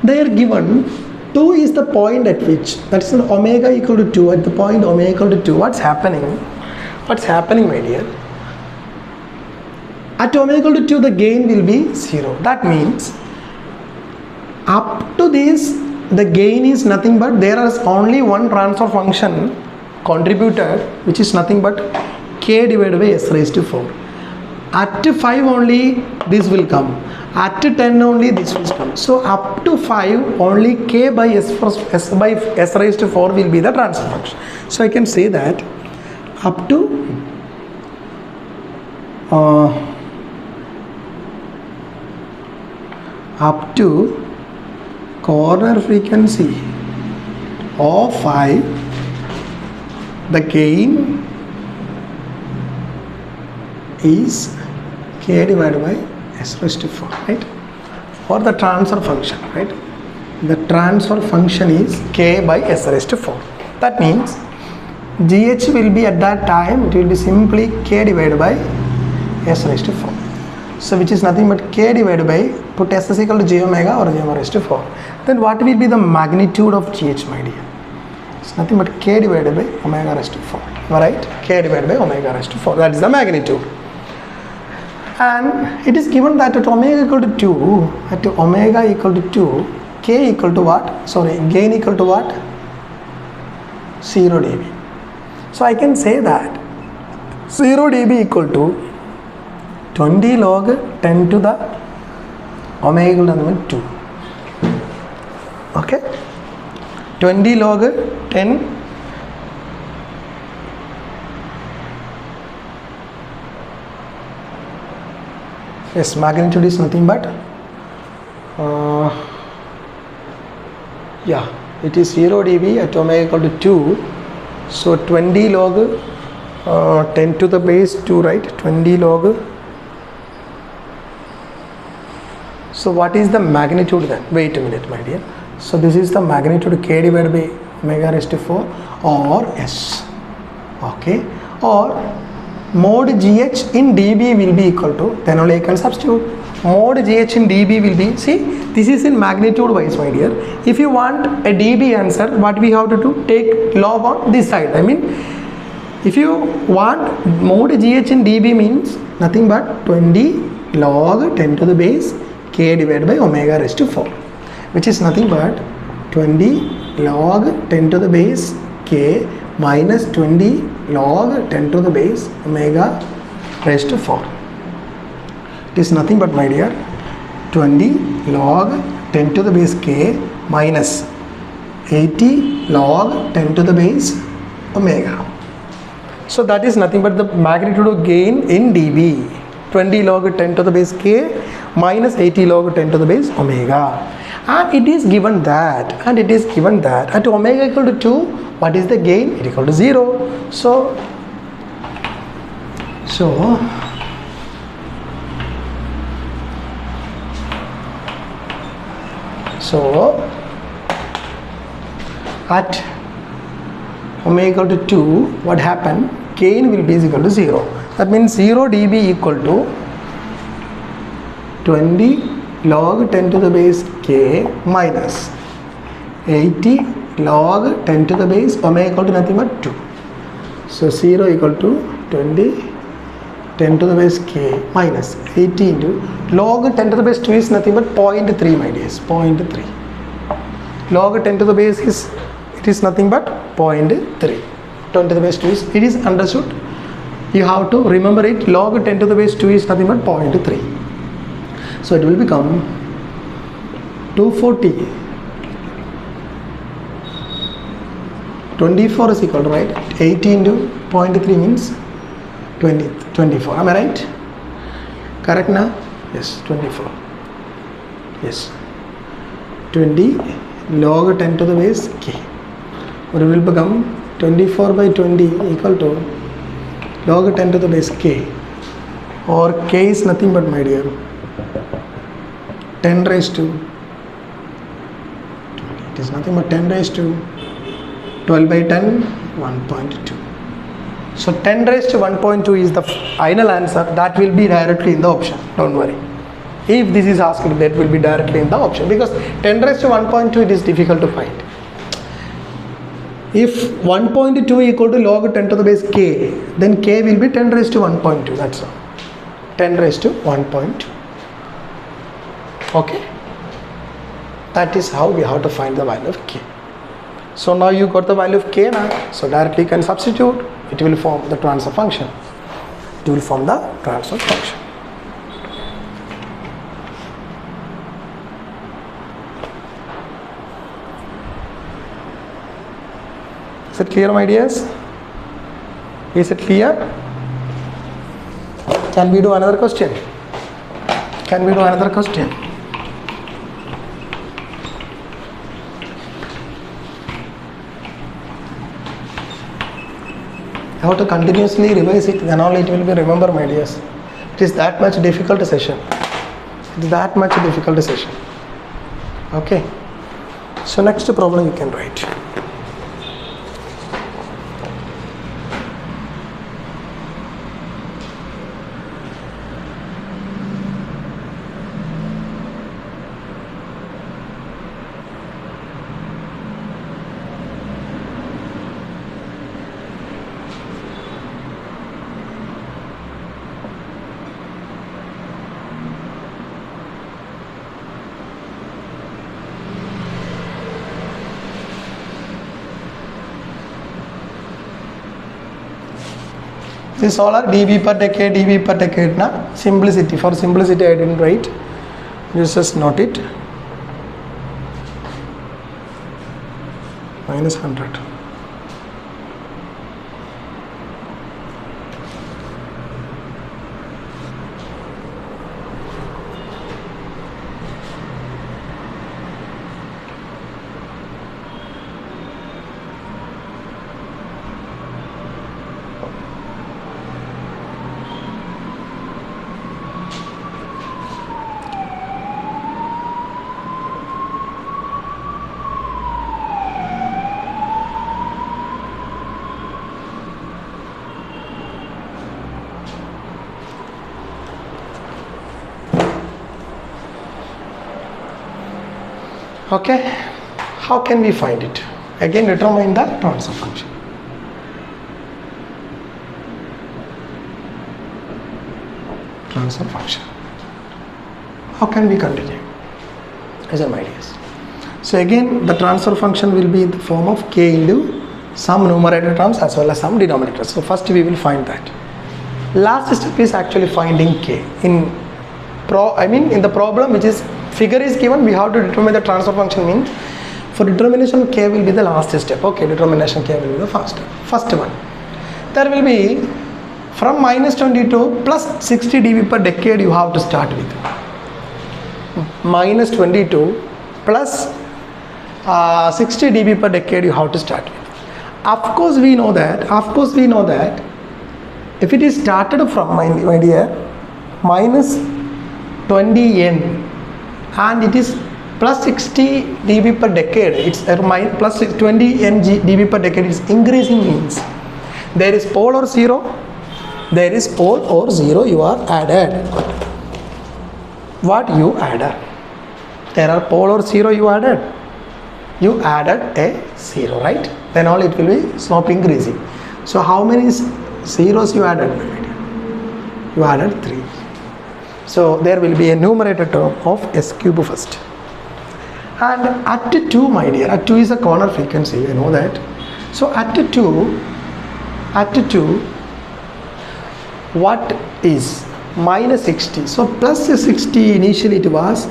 they are given 2 is the point at which, that is omega equal to 2, at the point omega equal to 2, what's happening? What's happening, my dear? At omega equal to 2, the gain will be 0. That means up to this, the gain is nothing but there is only one transfer function contributed, which is nothing but k divided by s raised to 4. At 5 only this will come. At 10 only this will come. So up to 5 only k by s by s raised to 4 will be the transfer function. So I can say that up to corner frequency of 5, the gain is k divided by s raised to 4, right? For the transfer function, right? The transfer function is k by s raised to 4. That means GH will be at that time, it will be simply k divided by s raised to 4. So which is nothing but k divided by, put s is equal to j omega or j omega raised to 4. Then what will be the magnitude of GH, my dear? It's nothing but k divided by omega raised to 4. Am I right? K divided by omega raised to 4. That is the magnitude. And it is given that at omega equal to 2, K equal to what? Sorry, gain equal to what? 0 dB. So I can say that 0 dB equal to 20 log 10 to the omega equal to 2. Okay, 20 log 10 yes, magnitude is nothing but yeah, it is 0 dB at omega equal to 2. So 20 log 10 to the base 2, right? 20 log. So what is the magnitude then? Wait a minute, my dear. So this is the magnitude K divided by omega raised to 4 or S. Okay, or mod GH in dB will be equal to, then only I can substitute. Mod GH in dB will be, see, this is in magnitude wise, my dear. If you want a dB answer, what we have to do? Take log on this side. I mean, if you want mod GH in dB means nothing but 20 log 10 to the base K divided by omega raised to 4, which is nothing but 20 log 10 to the base K minus 20 log 10 to the base omega raised to 4. It is nothing but, my dear, 20 log 10 to the base K minus 80 log 10 to the base omega. So that is nothing but the magnitude of gain in dB. 20 log 10 to the base K minus 80 log 10 to the base omega. And it is given that, at omega equal to 2, what is the gain? It equal to 0. So at omega equal to 2, what happened? Gain will be equal to 0. That means 0 dB equal to 20 log 10 to the base K minus 80 log 10 to the base omega equal to nothing but 2. So 0 equal to 20 10 to the base K minus 80 into log 10 to the base 2 is nothing but 0.3, my dears, 0.3. Log 10 to the base is, it is nothing but 0.3. 10 to the base 2 is, it is understood. You have to remember it. Log 10 to the base 2 is nothing but 0.3. So it will become 240. 24 is equal to, right? 80 into 0.3 means 24. Am I right? Correct now? Yes, 24. Yes. 20 log 10 to the base K. Or it will become 24 by 20 equal to log 10 to the base K. Or K is nothing but, my dear, 10 raised to 20. It is nothing but 10 raised to 12 by 10, 1.2. So 10 raised to 1.2 is the final answer. That will be directly in the option. Don't worry. If this is asked, that will be directly in the option, because 10 raised to 1.2 it is difficult to find. If 1.2 equal to log 10 to the base K, then K will be 10 raised to 1.2. That's all. 10 raised to 1.2. Okay. That is how we have to find the value of K. So now you got the value of K now. So directly you can substitute. It will form the transfer function. It will form the transfer function. Is it clear, my dears? Is it clear? Can we do another question? Can we do another question? You have to continuously revise it, then only it will be remember, my dears. It is that much difficult session. It is that much difficult session. Okay. So next problem you can write. This all are dB per decade na. Simplicity, for simplicity I didn't write, just note it. Minus 100. Okay, how can we find it? Again, determine the transfer function. Transfer function. How can we continue? As an ideas. So again, the transfer function will be in the form of k into some numerator terms as well as some denominators. So first we will find that. Last step is actually finding k. In the problem which is figure is given, we have to determine the transfer function means for determination k will be the last step. Okay, determination k will be the first one. There will be from minus 22 plus 60 dB per decade you have to start with. Minus 22 plus 60 dB per decade you have to start with. Of course we know that if it is started from my dear minus 20 n and it is plus 60 dB per decade, it's plus 20 n dB per decade is increasing means there is pole or zero, you are added. What you added? There are pole or zero you added a zero, right? Then all it will be slope increasing. So how many zeros you added? You added 3. So there will be a numerator term of s cube first. And at 2, my dear, at 2 is a corner frequency, you know that. So at 2, what is minus 60? So plus 60 initially it was.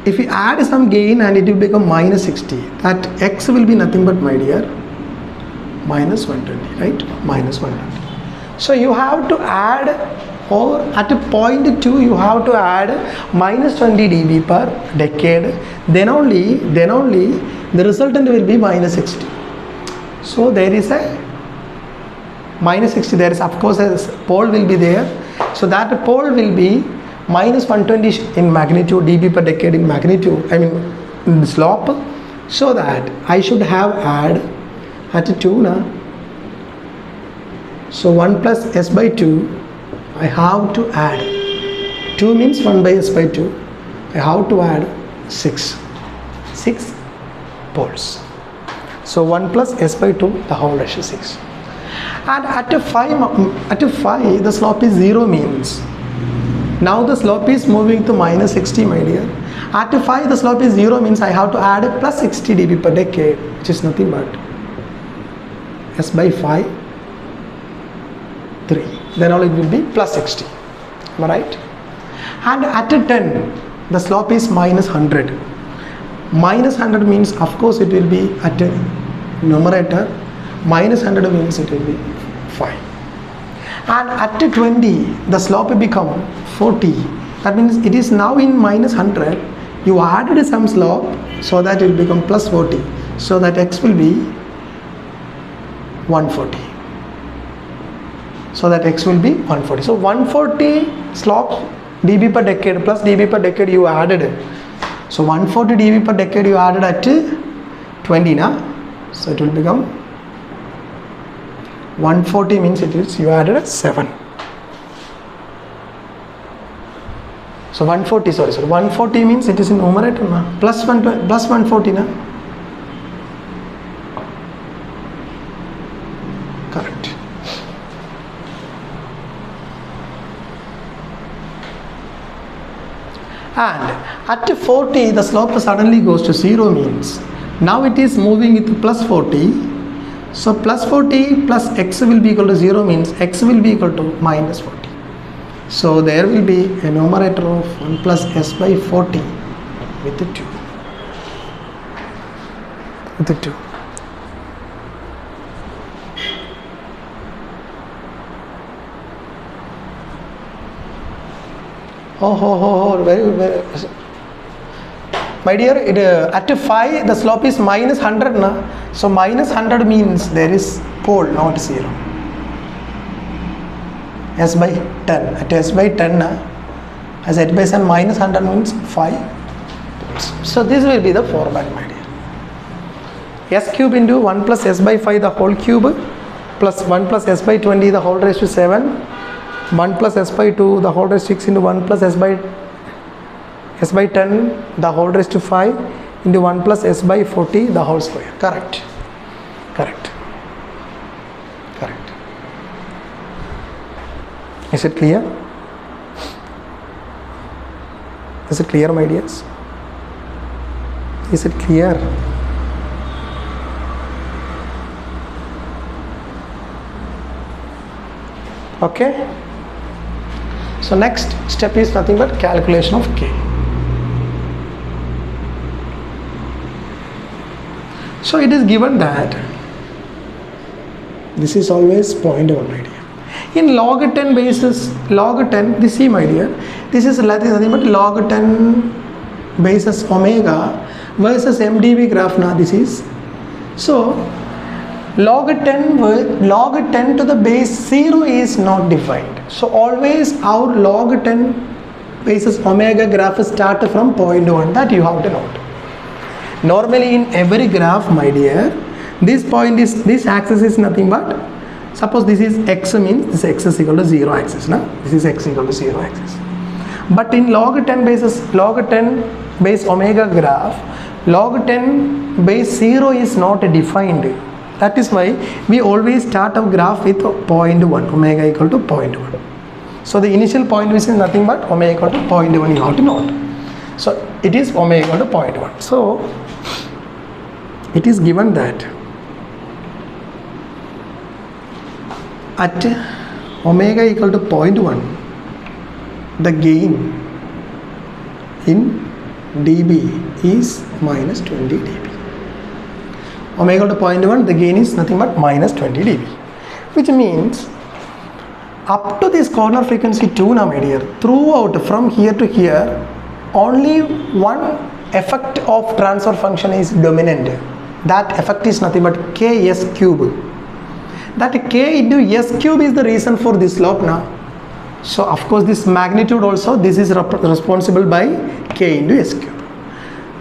If we add some gain and it will become minus 60, that x will be nothing but, my dear, minus 120, right? Minus 120. So you have to add, or at a point 2 you have to add minus 20 dB per decade, then only the resultant will be minus 60. So there is a minus 60, there is of course a pole will be there, so that pole will be minus 120 in magnitude, dB per decade in magnitude, in slope, so that I should have add at 2 now. So 1 plus s by 2, I have to add 2 means 1 by s by 2, I have to add 6 poles. So 1 plus s by 2, the whole ratio 6. And at 5 the slope is 0 means now the slope is moving to minus 60, my dear. At 5 the slope is 0 means I have to add a plus 60 dB per decade, which is nothing but s by 5, 3. Then all it will be plus 60. Am I right? And at 10 the slope is minus 100. Minus 100 means of course it will be at a numerator. Minus 100 means it will be 5. And at 20 the slope will become 40. That means it is now in minus 100. You added some slope so that it will become plus 40. So that x will be 140. So that x will be 140. So 140 slope dB per decade plus dB per decade you added. So 140 dB per decade you added at 20 now. So it will become 140 means it is you added 7. So 140, sorry, 140 means it is in numerator na, plus 140 na. Correct. And at 40 the slope suddenly goes to 0 means now it is moving with plus 40. So plus 40 plus x will be equal to 0 means x will be equal to minus 40. So there will be a numerator of 1 plus s by 40 with the 2. With the 2. Very. My dear, at 5 the slope is minus 100 na? So minus 100 means there is pole, not 0. S by 10. At S by 10 na? As at base and minus 100 means 5. So this will be the format, my dear. S cube into 1 plus S by 5 the whole cube plus 1 plus S by 20 the whole raised to 7, 1 plus S by 2 the whole raised to 6 into 1 plus S by 10 the whole raised to 5 into 1 plus S by 40 the whole square. Correct. Is it clear? Is it clear, my dears? Is it clear? Okay. So next step is nothing but calculation of K. So it is given that this is always 0.1, my dear. In log 10 basis, log 10, this see, my dear, this is nothing but log 10 basis omega versus MDB graph now this is. So log 10 to the base 0 is not defined. So always our log 10 basis omega graph start from 0.1, that you have to note. Normally in every graph, my dear, this axis is nothing but, suppose this is x means this x is equal to 0 axis, na? This is x equal to 0 axis. But in log 10 base omega graph, log 10 base 0 is not defined. That is why we always start our graph with 0.1, omega equal to 0.1. So the initial point which is nothing but omega equal to 0.1, you have to note. So it is omega equal to 0.1. So it is given that at omega equal to 0.1, the gain in dB is minus 20 dB. Omega equal to 0.1, the gain is nothing but minus 20 dB, which means up to this corner frequency 2 now, my dear, throughout from here to here, only one effect of transfer function is dominant. That effect is nothing but ks cube. That k into s cube is the reason for this slope now. So of course this magnitude also, this is responsible by k into s cube.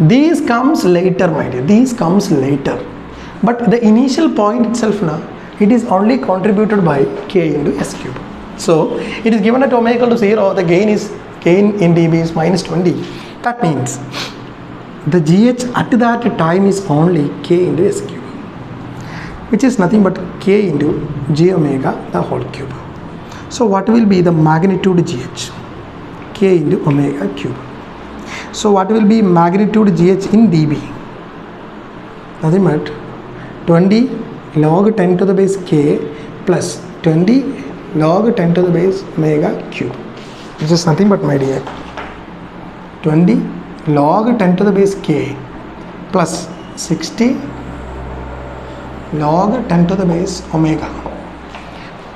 These comes later, my dear, these comes later. But the initial point itself now, it is only contributed by k into s cube. So it is given at omega equal to 0, the gain in dB is minus 20. That means the GH at that time is only k into s cube, which is nothing but k into j omega the whole cube. So what will be the magnitude GH? K into omega cube. So what will be magnitude GH in dB? Nothing but 20 log 10 to the base k plus 20 log 10 to the base omega cube, which is nothing but, my dear, 20 log 10 to the base k plus 60 log 10 to the base omega.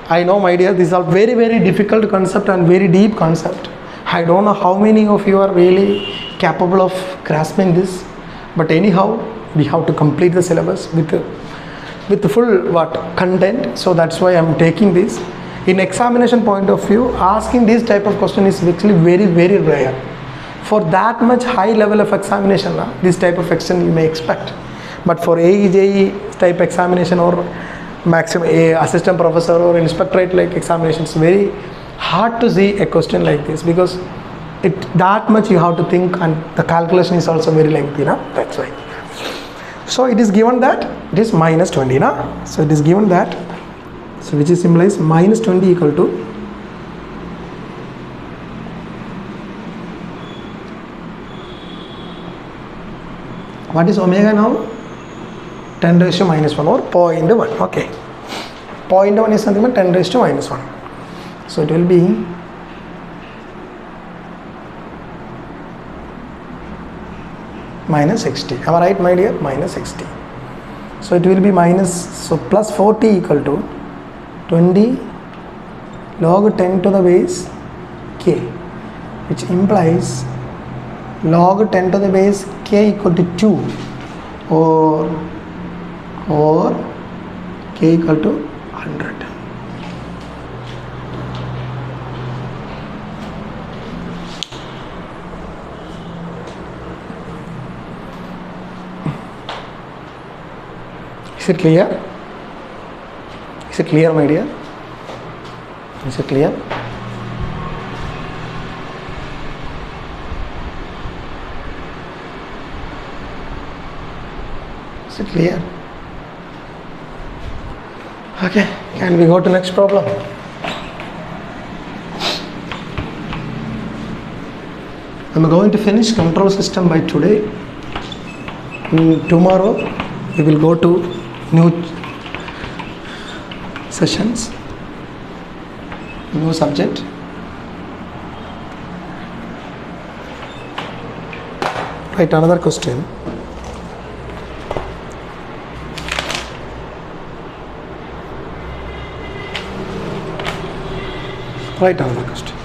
I know, my dear, these are very difficult concept and very deep concept. I don't know how many of you are really capable of grasping this, but anyhow we have to complete the syllabus with the full content. So that's why I'm taking this. In examination point of view, asking this type of question is actually very rare. For that much high level of examination, this type of question you may expect. But for AE type examination or maximum assistant professor or inspectorate like examinations, very hard to see a question like this, because that much you have to think, and the calculation is also very lengthy, that's why. So it is given that it is minus 20, so it is given that, so which is symbolized minus 20 equal to what is omega now? 10 raised to minus 1 or 0.1. Okay, 0.1 is nothing but 10 raised to minus 1. So it will be minus 60. Am I right, my dear? Minus 60. So it will be minus, so plus 40 equal to 20 log 10 to the base k, which implies log 10 to the base k equal to 2 or k equal to 100. Is it clear? Is it clear, my dear? Is it clear? Is it clear? Okay, can we go to next problem? I'm going to finish control system by today. Tomorrow we will go to new sessions, new subject. Write another question. Write another question.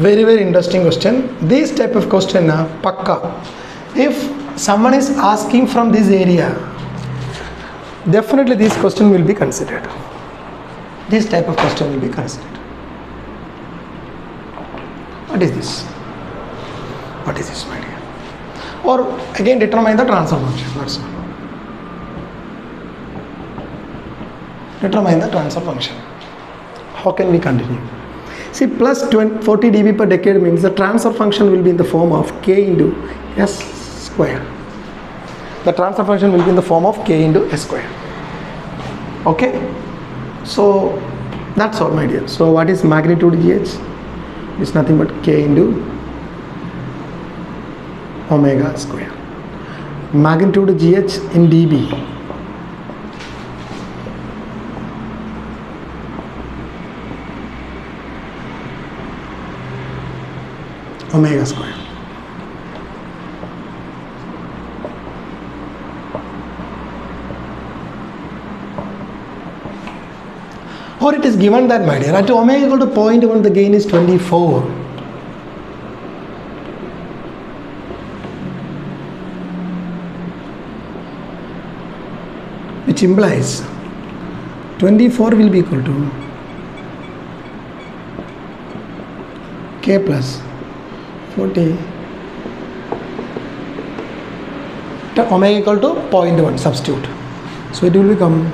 Very, very interesting question. This type of question, pakka. If someone is asking from this area, definitely this question will be considered. This type of question will be considered. What is this? What is this, my dear? Or again, determine the transfer function. That's all. Determine the transfer function. How can we continue? See, plus 40 dB per decade means the transfer function will be in the form of k into s square. The transfer function will be in the form of k into s square. Okay, so that's all, my dear. So what is magnitude gh? It's nothing but k into omega square. Magnitude gh in dB. Omega square. Or it is given that, my dear, at omega equal to 0.1 the gain is 24. Which implies 24 will be equal to k plus 40 to omega equal to 0.1, substitute. So it will become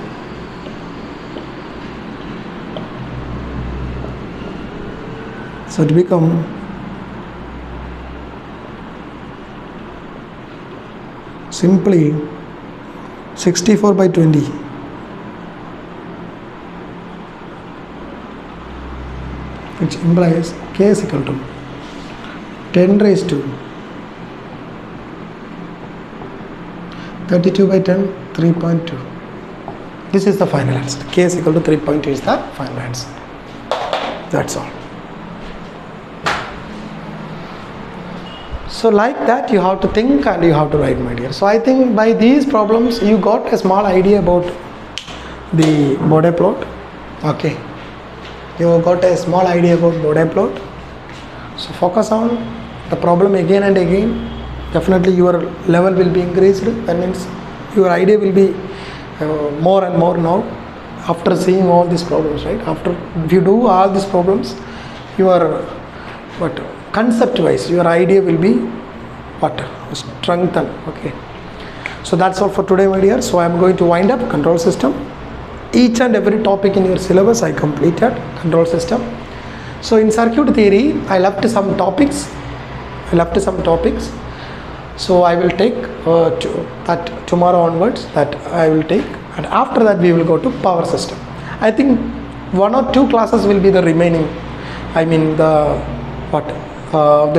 simply 64 by 20, which implies k is equal to 10 raised to 32 by 10, 3.2. This is the final answer. K is equal to 3.2 is the final answer. That's all. So like that you have to think and you have to write, my dear. So I think by these problems you got a small idea about the Bode plot. Okay. You got a small idea about Bode plot. So focus on the problem again and again. Definitely your level will be increased. That means your idea will be more and more now after seeing all these problems, right? After if you do all these problems, your concept wise your idea will be strengthened. Okay, so that's all for today, my dear. So I am going to wind up control system. each and every topic in your syllabus I completed. Control system. So in circuit theory, I left some topics. So I will take that tomorrow onwards. That I will take, and after that we will go to power system. I think 1 or 2 classes will be the remaining. I mean the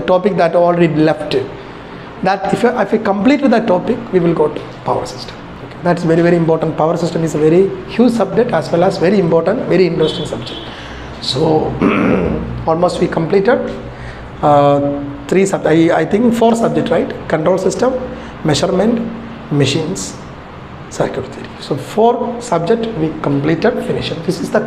topic that already left. That if I complete that topic, we will go to power system. Okay. That's very, very important. Power system is a very huge subject as well as very important, very interesting subject. So almost we completed 3 subjects. I think 4 subjects, right? Control system, measurement, machines, circuit theory. So 4 subjects we completed, finished. This is the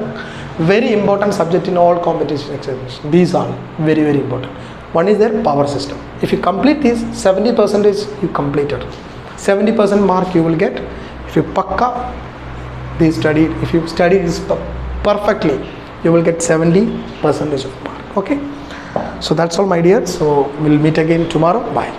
very important subject in all competition examinations. These are very, very important. One is their power system. If you complete this, 70% you completed. 70% mark you will get. If you if you study this perfectly, you will get 70% of mark. Okay. So that's all, my dear. So we'll meet again tomorrow. Bye.